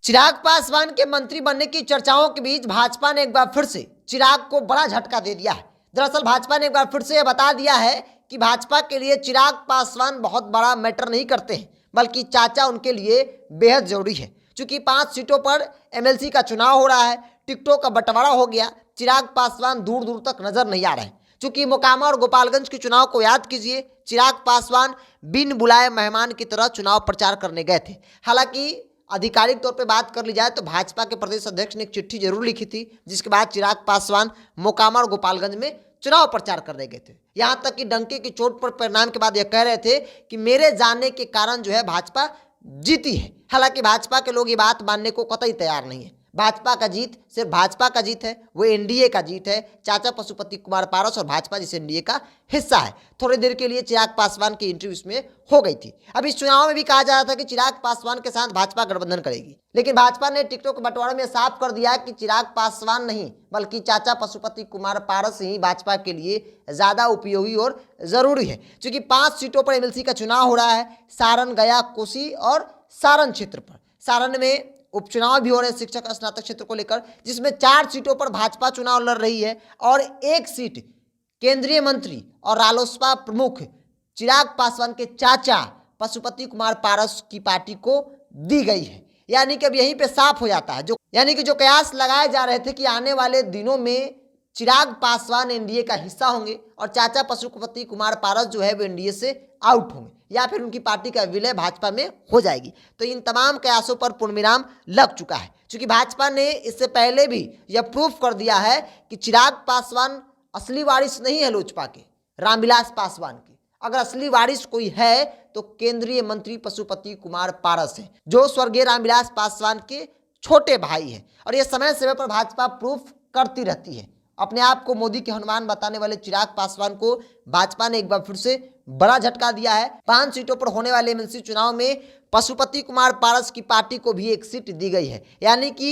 चिराग पासवान के मंत्री बनने की चर्चाओं के बीच भाजपा ने एक बार फिर से चिराग को बड़ा झटका दे दिया है। दरअसल भाजपा ने एक बार फिर से यह बता दिया है कि भाजपा के लिए चिराग पासवान बहुत बड़ा मैटर नहीं करते हैं, बल्कि चाचा उनके लिए बेहद जरूरी है। चूंकि 5 सीटों पर एमएलसी का चुनाव हो रहा है, टिकटों का बंटवारा हो गया, चिराग पासवान दूर दूर तक नजर नहीं आ रहे हैं। चूंकि मोकामा और गोपालगंज के चुनाव को याद कीजिए, चिराग पासवान बिन बुलाए मेहमान की तरह चुनाव प्रचार करने गए थे। हालांकि आधिकारिक तौर पे बात कर ली जाए तो भाजपा के प्रदेश अध्यक्ष ने एक चिट्ठी जरूर लिखी थी, जिसके बाद चिराग पासवान मोकामा और गोपालगंज में चुनाव प्रचार करने गए थे। यहां तक कि डंके की चोट पर परिणाम के बाद यह कह रहे थे कि मेरे जाने के कारण जो है भाजपा जीती है। हालांकि भाजपा के लोग ये बात मानने को कतई तैयार नहीं है। भाजपा का जीत सिर्फ भाजपा का जीत है, वो एनडीए का जीत है। चाचा पशुपति कुमार पारस और भाजपा जिस एनडीए का हिस्सा है। थोड़ी देर के लिए चिराग पासवान की इंटरव्यू इसमें हो गई थी। अब इस चुनाव में भी कहा जा रहा था कि चिराग पासवान के साथ भाजपा गठबंधन करेगी, लेकिन भाजपा ने टिकटों के बंटवारे में साफ कर दिया कि चिराग पासवान नहीं, बल्कि चाचा पशुपति कुमार पारस ही भाजपा के लिए ज्यादा उपयोगी और जरूरी है। क्योंकि 5 सीटों पर एमएलसी का चुनाव हो रहा है, सारण, गया, कोसी और सारण क्षेत्र पर। सारण में उपचुनाव भी हो रहे हैं शिक्षक स्नातक क्षेत्र को लेकर, जिसमें 4 सीटों पर भाजपा चुनाव लड़ रही है और 1 सीट केंद्रीय मंत्री और रालोसपा प्रमुख चिराग पासवान के चाचा पशुपति कुमार पारस की पार्टी को दी गई है। यानी कि अब यहीं पे साफ हो जाता है जो कयास लगाए जा रहे थे कि आने वाले दिनों में चिराग पासवान एनडीए का हिस्सा होंगे और चाचा पशुपति कुमार पारस जो है वो एनडीए से आउट होंगे, या फिर उनकी पार्टी का विलय भाजपा में हो जाएगी। तो इन तमाम कयासों पर पूर्णविराम लग चुका है। क्योंकि भाजपा ने इससे पहले भी यह प्रूफ कर दिया है कि चिराग पासवान असली वारिस नहीं है लोजपा के, रामविलास पासवान के। अगर असली वारिस कोई है तो केंद्रीय मंत्री पशुपति कुमार पारस है, जो स्वर्गीय रामविलास पासवान के छोटे भाई हैं। और यह समय समय पर भाजपा प्रूफ करती रहती है। अपने आप को मोदी के हनुमान बताने वाले चिराग पासवान को भाजपा ने एक बार फिर से बड़ा झटका दिया है। 5 सीटों पर होने वाले एमएलसी चुनाव में पशुपति कुमार पारस की पार्टी को भी 1 सीट दी गई है। यानी कि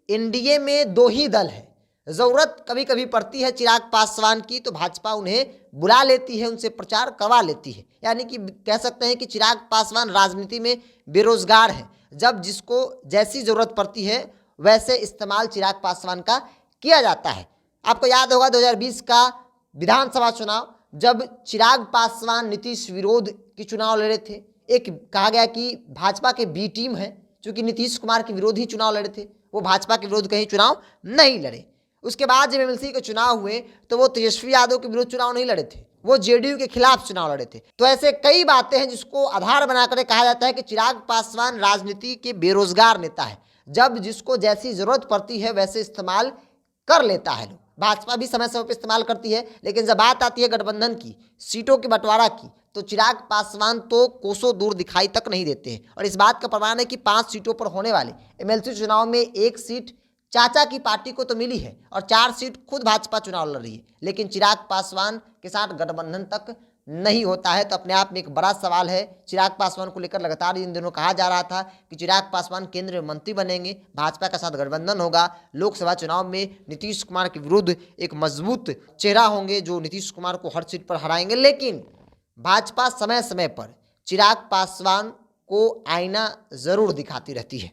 एनडीए में 2 ही दल है। जरूरत कभी कभी पड़ती है चिराग पासवान की तो भाजपा उन्हें बुला लेती है, उनसे प्रचार करवा लेती है। यानी कि कह सकते हैं कि चिराग पासवान राजनीति में बेरोजगार है। जब जिसको जैसी जरूरत पड़ती है वैसे इस्तेमाल चिराग पासवान का किया जाता है। आपको याद होगा 2020 का विधानसभा चुनाव, जब चिराग पासवान नीतीश विरोध की चुनाव लड़े थे। एक कहा गया कि भाजपा के बी टीम है, क्योंकि नीतीश कुमार के विरोध ही चुनाव लड़े थे, वो भाजपा के विरोध कहीं चुनाव नहीं लड़े। उसके बाद जब एमएलसी के चुनाव हुए तो वो तेजस्वी यादव के विरोध चुनाव नहीं लड़े थे, वो जेडीयू के खिलाफ चुनाव लड़े थे। तो ऐसे कई बातें हैं जिसको आधार बनाकर कहा जाता है कि चिराग पासवान राजनीति के बेरोजगार नेता है। जब जिसको जैसी जरूरत पड़ती है वैसे इस्तेमाल कर लेता है लोग। भाजपा भी समय समय पर इस्तेमाल करती है, लेकिन जब बात आती है गठबंधन की, सीटों के बंटवारा की, तो चिराग पासवान तो कोसों दूर दिखाई तक नहीं देते हैं। और इस बात का प्रमाण है कि 5 सीटों पर होने वाले एमएलसी चुनाव में 1 सीट चाचा की पार्टी को तो मिली है और 4 सीट खुद भाजपा चुनाव लड़ रही है, लेकिन चिराग पासवान के साथ गठबंधन तक नहीं होता है। तो अपने आप में एक बड़ा सवाल है चिराग पासवान को लेकर। लगातार इन दिनों कहा जा रहा था कि चिराग पासवान केंद्रीय मंत्री बनेंगे, भाजपा के साथ गठबंधन होगा, लोकसभा चुनाव में नीतीश कुमार के विरुद्ध एक मजबूत चेहरा होंगे जो नीतीश कुमार को हर सीट पर हराएंगे। लेकिन भाजपा समय समय पर चिराग पासवान को आईना जरूर दिखाती रहती है।